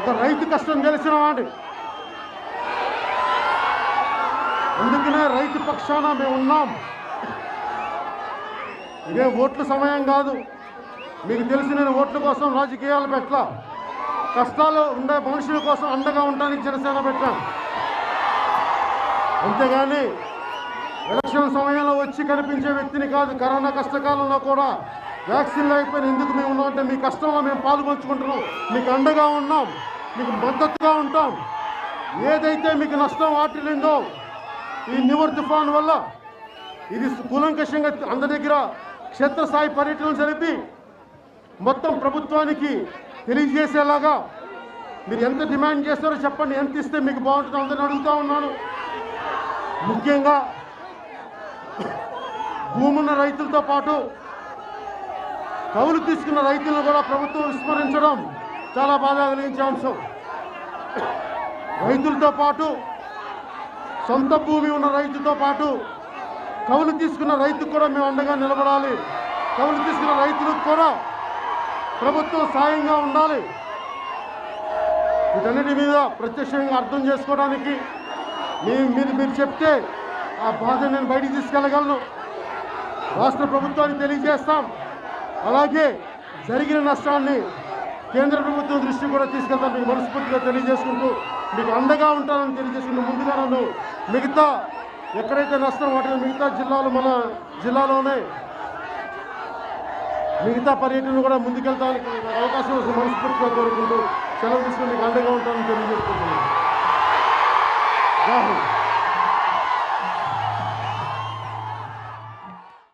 ఒక రైతు కష్టం తెలిసిన వాడి. అందుకనే రైతు పక్షాన మేము ఉన్నాం. ఇదే ఓట్ల సమయం కాదు. మీకు తెలిసి నేను ఓట్ల కోసం రాజకీయాలు పెట్టా. కష్టాలు ఉండే మనుషుల కోసం అండగా ఉండడానికి జనసేన పెట్టాను. అంతేగాని ఎలక్షన్ సమయంలో వచ్చి కనిపించే వ్యక్తిని కాదు. కరోనా కష్టకాలంలో కూడా వ్యాక్సిన్లు అయిపోయిన ఎందుకు మేము ఉన్నామంటే మీ కష్టంలో మేము పాలు పంచుకుంటున్నాం, మీకు అండగా ఉన్నాం, మీకు మద్దతుగా ఉంటాం. ఏదైతే మీకు నష్టం వాటిల్లిందో ఈ నివర్ తుఫాన్ వల్ల ఇది కూలంకషంగా అందరి దగ్గర క్షేత్రస్థాయి పర్యటనలు జరిపి మొత్తం ప్రభుత్వానికి తెలియజేసేలాగా మీరు ఎంత డిమాండ్ చేస్తారో చెప్పండి, ఎంత ఇస్తే మీకు బాగుంటుందో అందరిని అడుగుతూ ఉన్నాను. ముఖ్యంగా భూమున్న రైతులతో పాటు కౌలు తీసుకున్న రైతులను కూడా ప్రభుత్వం విస్మరించడం చాలా బాధ కలిగించే అంశం. రైతులతో పాటు సొంత భూమి ఉన్న రైతుతో పాటు కౌలు తీసుకున్న రైతుకు కూడా మేము అండగా నిలబడాలి. కౌలు తీసుకున్న రైతులకు కూడా ప్రభుత్వం సాయంగా ఉండాలి. వీటన్నిటి మీద ప్రత్యక్షంగా అర్థం చేసుకోవడానికి మీరు చెప్తే ఆ బాధ నేను బయటికి తీసుకెళ్ళగలను. రాష్ట్ర ప్రభుత్వానికి తెలియజేస్తాం. అలాగే జరిగిన నష్టాన్ని కేంద్ర ప్రభుత్వం దృష్టి కూడా తీసుకెళ్తాం. మీకు మనస్ఫూర్తిగా తెలియజేసుకుంటూ మీకు అండగా ఉంటానని తెలియజేసుకుంటూ ముందుగా నన్ను మిగతా ఎక్కడైతే నష్టం వాటిని మిగతా జిల్లాలు మన జిల్లాలోనే మిగతా పర్యటన కూడా ముందుకెళ్తానికి అవకాశం మనస్ఫూర్తిగా కోరుకుంటూ సెలవు తీసుకుని మీకు అండగా ఉంటానని తెలియజేసుకుంటున్నాను.